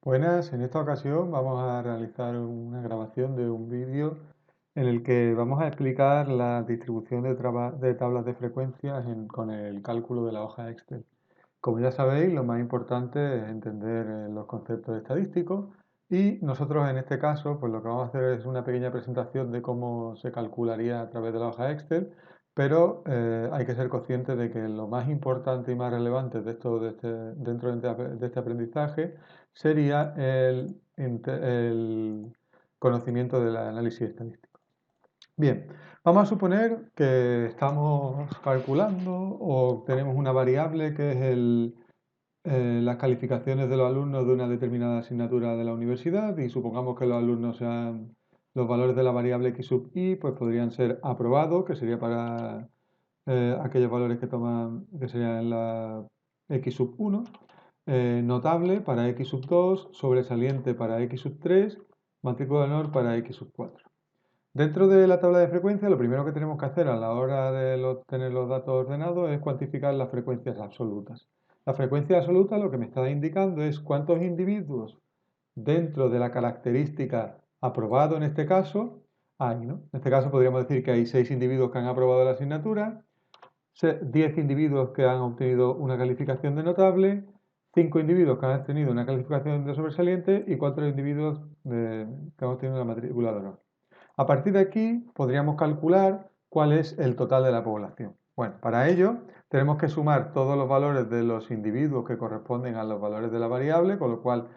Buenas, en esta ocasión vamos a realizar una grabación de un vídeo en el que vamos a explicar la distribución de tablas de frecuencias con el cálculo de la hoja Excel. Como ya sabéis, lo más importante es entender los conceptos estadísticos y nosotros en este caso, pues lo que vamos a hacer es una pequeña presentación de cómo se calcularía a través de la hoja Excel, pero hay que ser consciente de que lo más importante y más relevante de esto, dentro de este aprendizaje sería el conocimiento del análisis estadístico. Bien, vamos a suponer que estamos calculando o tenemos una variable que es las calificaciones de los alumnos de una determinada asignatura de la universidad y supongamos que los alumnos sean los valores de la variable x sub i, pues podrían ser aprobado, que sería para aquellos valores que serían la x sub 1, notable para x sub 2, sobresaliente para x sub 3, matrícula de honor para x sub 4. Dentro de la tabla de frecuencia, lo primero que tenemos que hacer a la hora de tener los datos ordenados es cuantificar las frecuencias absolutas. La frecuencia absoluta lo que me está indicando es cuántos individuos dentro de la característica aprobado en este caso hay, ¿no? En este caso podríamos decir que hay 6 individuos que han aprobado la asignatura, 10 individuos que han obtenido una calificación de notable, 5 individuos que han obtenido una calificación de sobresaliente y 4 individuos que han obtenido una matrícula de honor. A partir de aquí podríamos calcular cuál es el total de la población. Bueno, para ello tenemos que sumar todos los valores de los individuos que corresponden a los valores de la variable, con lo cual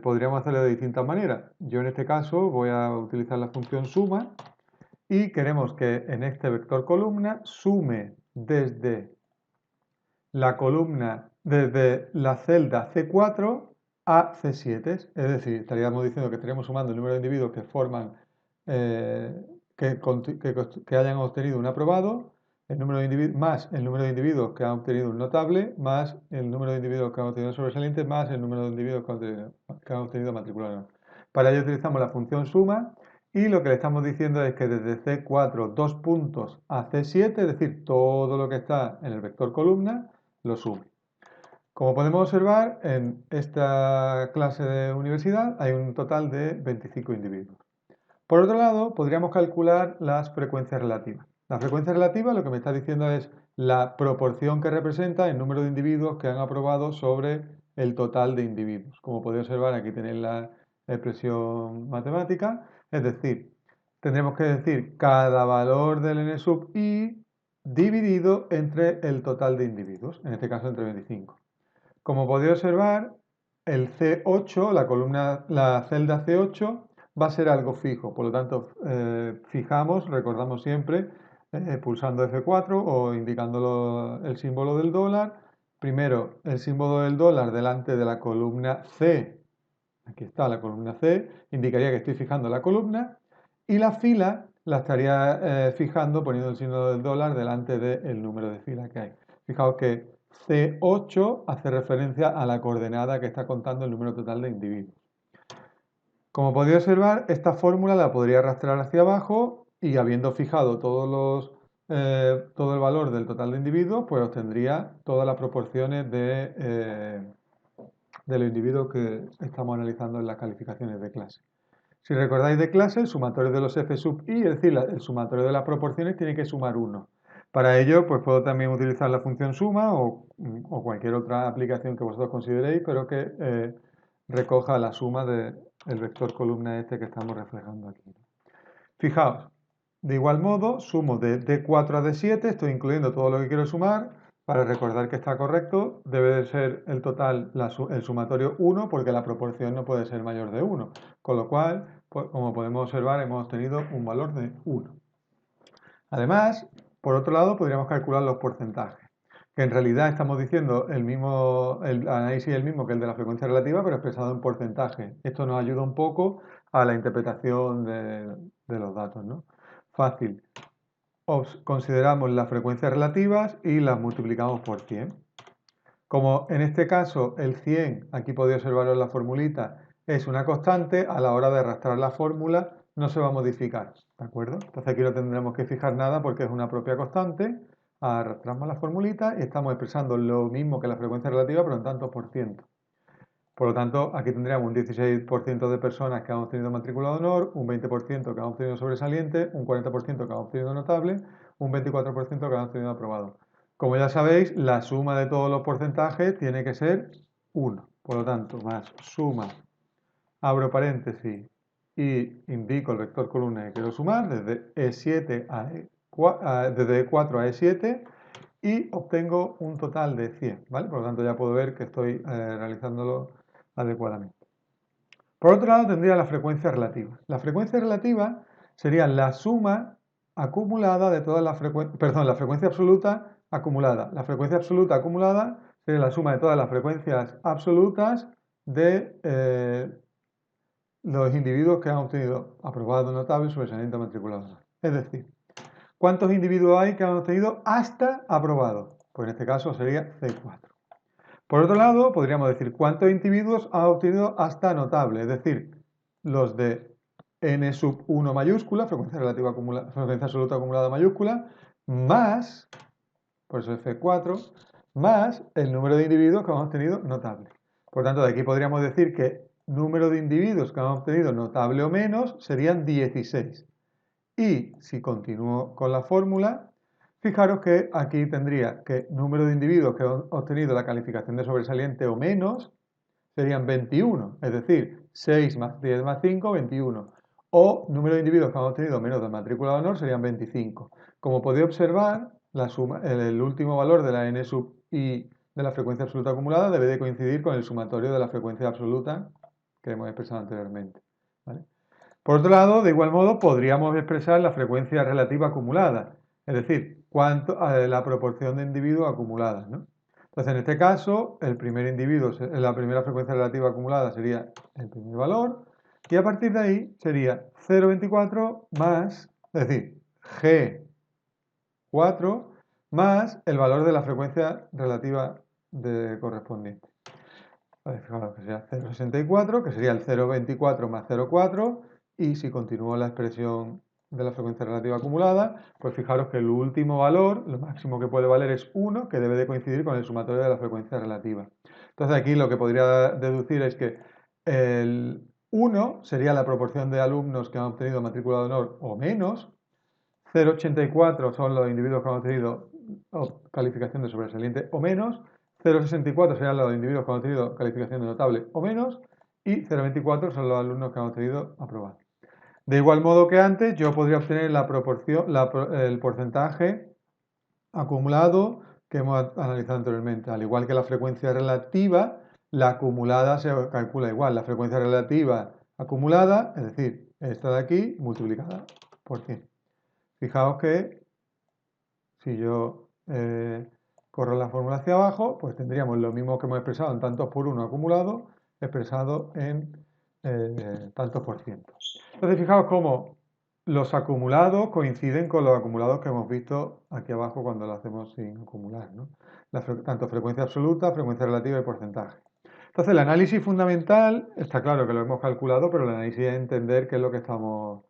podríamos hacerlo de distintas maneras. Yo en este caso voy a utilizar la función suma y queremos que en este vector columna sume desde la celda C4 a C7, es decir, estaríamos diciendo que estaríamos sumando el número de individuos que forman, que hayan obtenido un aprobado, más el número de individuos que han obtenido un notable, más el número de individuos que han obtenido sobresaliente, más el número de individuos que han obtenido matrícula. Para ello utilizamos la función suma y lo que le estamos diciendo es que desde C4 dos puntos a C7, es decir, todo lo que está en el vector columna, lo sume. Como podemos observar, en esta clase de universidad hay un total de 25 individuos. Por otro lado, podríamos calcular las frecuencias relativas. La frecuencia relativa lo que me está diciendo es la proporción que representa el número de individuos que han aprobado sobre el total de individuos. Como podéis observar, aquí tenéis la expresión matemática, es decir, tendremos que decir cada valor del n sub i dividido entre el total de individuos, en este caso entre 25. Como podéis observar, el C8, la celda C8, va a ser algo fijo. Por lo tanto, recordamos siempre, pulsando F4 o indicando el símbolo del dólar. Primero, el símbolo del dólar delante de la columna C. Aquí está la columna C, indicaría que estoy fijando la columna. Y la fila la estaría fijando poniendo el signo del dólar delante del número de fila que hay. Fijaos que C8 hace referencia a la coordenada que está contando el número total de individuos. Como podéis observar, esta fórmula la podría arrastrar hacia abajo y habiendo fijado todo el valor del total de individuos, pues obtendría todas las proporciones de los individuos que estamos analizando en las calificaciones de clase. Si recordáis de clase, el sumatorio de los f sub i, es decir, el sumatorio de las proporciones, tiene que sumar 1. Para ello, pues puedo también utilizar la función suma o cualquier otra aplicación que vosotros consideréis, pero que recoja la suma del vector columna este que estamos reflejando aquí. Fijaos, de igual modo, sumo de D4 a D7, estoy incluyendo todo lo que quiero sumar. Para recordar que está correcto, debe de ser el total, el sumatorio 1, porque la proporción no puede ser mayor de 1. Con lo cual, pues, como podemos observar, hemos obtenido un valor de 1. Además, por otro lado, podríamos calcular los porcentajes, que en realidad estamos diciendo el análisis es el mismo que el de la frecuencia relativa, pero expresado en porcentaje. Esto nos ayuda un poco a la interpretación de los datos, ¿no? Fácil. Consideramos las frecuencias relativas y las multiplicamos por 100. Como en este caso el 100, aquí podéis observarlo en la formulita, es una constante, a la hora de arrastrar la fórmula no se va a modificar, ¿de acuerdo? Entonces aquí no tendremos que fijar nada porque es una propia constante, arrastramos la formulita y estamos expresando lo mismo que la frecuencia relativa, pero en tantos por ciento. Por lo tanto, aquí tendríamos un 16% de personas que han obtenido matrícula de honor, un 20% que han obtenido sobresaliente, un 40% que han obtenido notable, un 24% que han obtenido aprobado. Como ya sabéis, la suma de todos los porcentajes tiene que ser 1. Por lo tanto, más suma, abro paréntesis y indico el vector columna que quiero sumar desde E7 desde E4 a E7 y obtengo un total de 100, ¿vale? Por lo tanto, ya puedo ver que estoy realizándolo adecuadamente. Por otro lado, tendría la frecuencia relativa. La frecuencia relativa sería la suma acumulada de todas las frecuencias, perdón, la frecuencia absoluta acumulada. La frecuencia absoluta acumulada sería la suma de todas las frecuencias absolutas de los individuos que han obtenido aprobado, notable, sobresaliente o matriculado. Es decir, ¿cuántos individuos hay que han obtenido hasta aprobado? Pues en este caso sería C4. Por otro lado, podríamos decir cuántos individuos ha obtenido hasta notable, es decir, los de n sub 1 mayúscula, frecuencia relativa frecuencia absoluta acumulada mayúscula, más, por eso F4, más el número de individuos que han obtenido notable. Por tanto, de aquí podríamos decir que número de individuos que han obtenido notable o menos serían 16. Y si continúo con la fórmula, fijaros que aquí tendría que número de individuos que han obtenido la calificación de sobresaliente o menos serían 21, es decir, 6 más 10 más 5, 21. O número de individuos que han obtenido menos de matrícula de honor serían 25. Como podéis observar, el último valor de la n sub i de la frecuencia absoluta acumulada debe de coincidir con el sumatorio de la frecuencia absoluta que hemos expresado anteriormente, ¿vale? Por otro lado, de igual modo, podríamos expresar la frecuencia relativa acumulada, es decir, la proporción de individuos acumuladas, ¿no? Entonces, en este caso, el primer individuo, la primera frecuencia relativa acumulada sería el primer valor, y a partir de ahí sería 0,24 más, es decir, G4 más el valor de la frecuencia relativa correspondiente. Fijaros que sería 0,64, que sería el 0,24 más 0,4, y si continúo la expresión de la frecuencia relativa acumulada, pues fijaros que el último valor, lo máximo que puede valer es 1, que debe de coincidir con el sumatorio de la frecuencia relativa. Entonces aquí lo que podría deducir es que el 1 sería la proporción de alumnos que han obtenido matrícula de honor o menos, 0,84 son los individuos que han obtenido calificación de sobresaliente o menos, 0,64 serían los individuos que han obtenido calificación de notable o menos, y 0,24 son los alumnos que han obtenido aprobado. De igual modo que antes, yo podría obtener la proporción, el porcentaje acumulado que hemos analizado anteriormente. Al igual que la frecuencia relativa, la acumulada se calcula igual. La frecuencia relativa acumulada, es decir, esta de aquí, multiplicada por 100. Fijaos que si yo corro la fórmula hacia abajo, pues tendríamos lo mismo que hemos expresado en tantos por 1 acumulado, expresado en tantos por ciento. Entonces, fijaos cómo los acumulados coinciden con los acumulados que hemos visto aquí abajo cuando lo hacemos sin acumular, ¿no? Tanto frecuencia absoluta, frecuencia relativa y porcentaje. Entonces, el análisis fundamental, está claro que lo hemos calculado, pero el análisis es entender qué es lo que estamos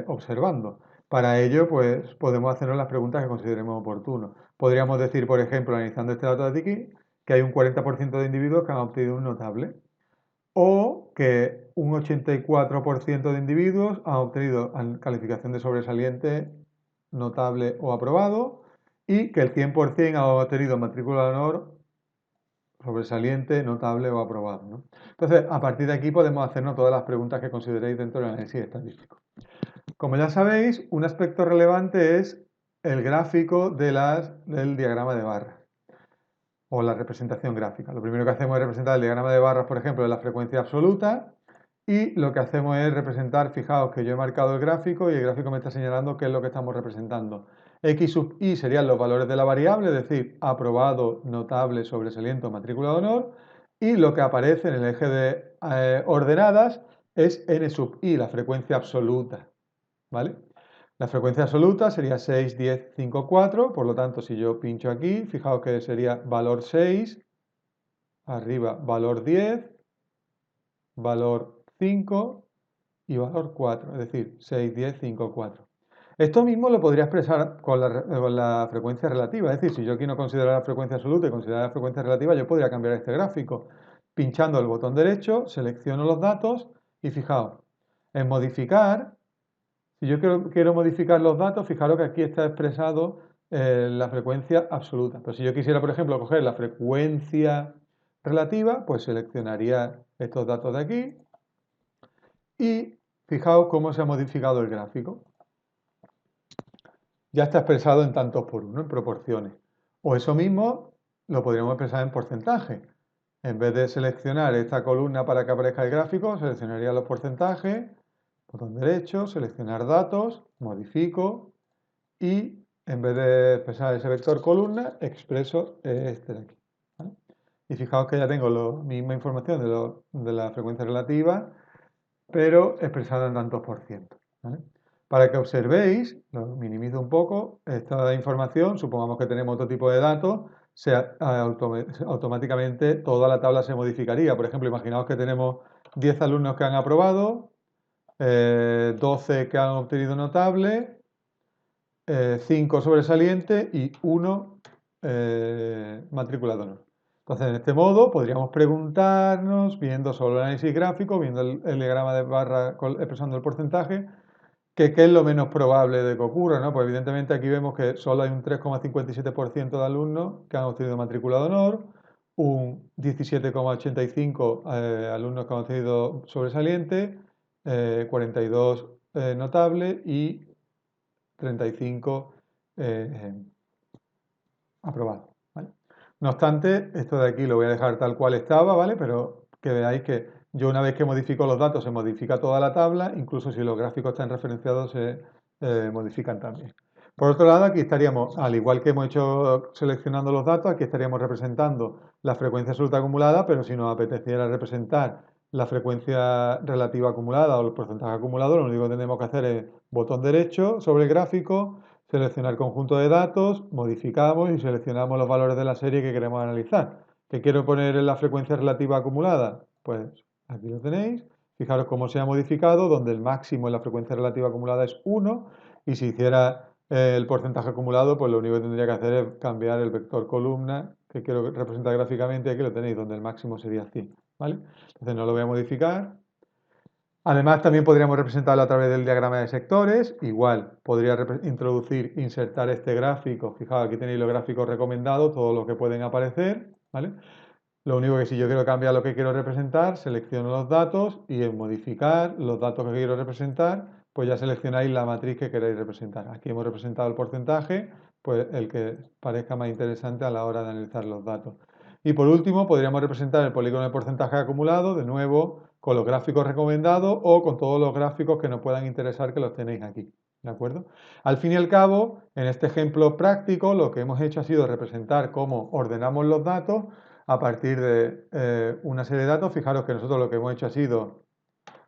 observando. Para ello, pues podemos hacernos las preguntas que consideremos oportuno. Podríamos decir, por ejemplo, analizando este dato de aquí, que hay un 40% de individuos que han obtenido un notable, o que un 84% de individuos han obtenido calificación de sobresaliente, notable o aprobado, y que el 100% ha obtenido matrícula de honor, sobresaliente, notable o aprobado, ¿no? Entonces, a partir de aquí podemos hacernos todas las preguntas que consideréis dentro del análisis estadístico. Como ya sabéis, un aspecto relevante es el gráfico del diagrama de barras o la representación gráfica. Lo primero que hacemos es representar el diagrama de barras, por ejemplo, de la frecuencia absoluta, y lo que hacemos es representar, fijaos que yo he marcado el gráfico y el gráfico me está señalando qué es lo que estamos representando. X sub i serían los valores de la variable, es decir, aprobado, notable, sobresaliente o matrícula de honor, y lo que aparece en el eje de ordenadas es n sub i, la frecuencia absoluta, ¿vale? La frecuencia absoluta sería 6, 10, 5, 4, por lo tanto, si yo pincho aquí, fijaos que sería valor 6, arriba valor 10, valor 5 y valor 4, es decir, 6, 10, 5, 4. Esto mismo lo podría expresar con la frecuencia relativa, es decir, si yo aquí no considero la frecuencia absoluta y considero la frecuencia relativa, yo podría cambiar este gráfico. pinchando el botón derecho, selecciono los datos y fijaos, en modificar, si yo quiero modificar los datos, fijaros que aquí está expresado la frecuencia absoluta. Pero si yo quisiera, por ejemplo, coger la frecuencia relativa, pues seleccionaría estos datos de aquí y fijaos cómo se ha modificado el gráfico. Ya está expresado en tantos por uno, en proporciones. O eso mismo lo podríamos expresar en porcentaje. En vez de seleccionar esta columna para que aparezca el gráfico, seleccionaría los porcentajes, botón derecho, seleccionar datos, modifico y en vez de expresar ese vector columna, expreso este de aquí. ¿Vale? Y fijaos que ya tengo la misma información de la frecuencia relativa, pero expresada en tantos por ciento. ¿Vale? Para que observéis, lo minimizo un poco, esta información, supongamos que tenemos otro tipo de datos, automáticamente toda la tabla se modificaría. Por ejemplo, imaginaos que tenemos 10 alumnos que han aprobado, 12 que han obtenido notable, 5 sobresalientes y 1 matrícula de honor. Entonces, en este modo, podríamos preguntarnos, viendo solo el análisis gráfico, viendo el diagrama de barra expresando el porcentaje, qué es lo menos probable de que ocurra, ¿no? Pues evidentemente aquí vemos que solo hay un 3,57% de alumnos que han obtenido matrícula de honor, un 17,85% alumnos que han obtenido sobresaliente, 42 notable y 35 aprobado. ¿Vale? No obstante, esto de aquí lo voy a dejar tal cual estaba, ¿vale? Pero que veáis que yo una vez que modifico los datos se modifica toda la tabla, incluso si los gráficos están referenciados se modifican también. Por otro lado, aquí estaríamos, al igual que hemos hecho seleccionando los datos, aquí estaríamos representando la frecuencia absoluta acumulada, pero si nos apeteciera representar la frecuencia relativa acumulada o el porcentaje acumulado, lo único que tenemos que hacer es botón derecho sobre el gráfico, seleccionar conjunto de datos, modificamos y seleccionamos los valores de la serie que queremos analizar. ¿Qué quiero poner en la frecuencia relativa acumulada? Pues aquí lo tenéis. Fijaros cómo se ha modificado, donde el máximo en la frecuencia relativa acumulada es 1 y si hiciera el porcentaje acumulado, pues lo único que tendría que hacer es cambiar el vector columna que quiero representar gráficamente y aquí lo tenéis, donde el máximo sería 100. ¿Vale? Entonces no lo voy a modificar. Además, también podríamos representarlo a través del diagrama de sectores. Igual, podría introducir, insertar este gráfico. Fijaos, aquí tenéis los gráficos recomendados, todos los que pueden aparecer. ¿Vale? Lo único que si yo quiero cambiar lo que quiero representar, selecciono los datos y en modificar los datos que quiero representar, pues ya seleccionáis la matriz que queréis representar. Aquí hemos representado el porcentaje, pues el que parezca más interesante a la hora de analizar los datos. Y por último, podríamos representar el polígono de porcentaje acumulado, de nuevo, con los gráficos recomendados o con todos los gráficos que nos puedan interesar que los tenéis aquí. ¿De acuerdo? Al fin y al cabo, en este ejemplo práctico, lo que hemos hecho ha sido representar cómo ordenamos los datos a partir de una serie de datos. Fijaros que nosotros lo que hemos hecho ha sido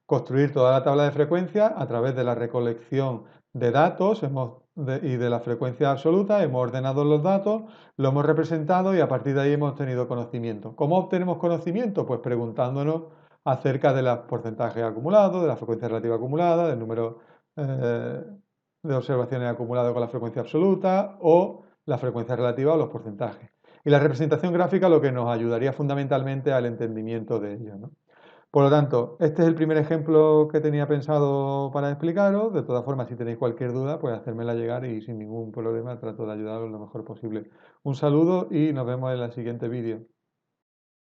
construir toda la tabla de frecuencia a través de la recolección de datos y de la frecuencia absoluta. Hemos ordenado los datos, lo hemos representado y a partir de ahí hemos tenido conocimiento. ¿Cómo obtenemos conocimiento? Pues preguntándonos acerca de los porcentajes acumulados, de la frecuencia relativa acumulada, del número de observaciones acumuladas con la frecuencia absoluta o la frecuencia relativa o los porcentajes. Y la representación gráfica lo que nos ayudaría fundamentalmente al entendimiento de ello, ¿no? Por lo tanto, este es el primer ejemplo que tenía pensado para explicaros. De todas formas, si tenéis cualquier duda, pues hacérmela llegar y sin ningún problema trato de ayudaros lo mejor posible. Un saludo y nos vemos en el siguiente vídeo.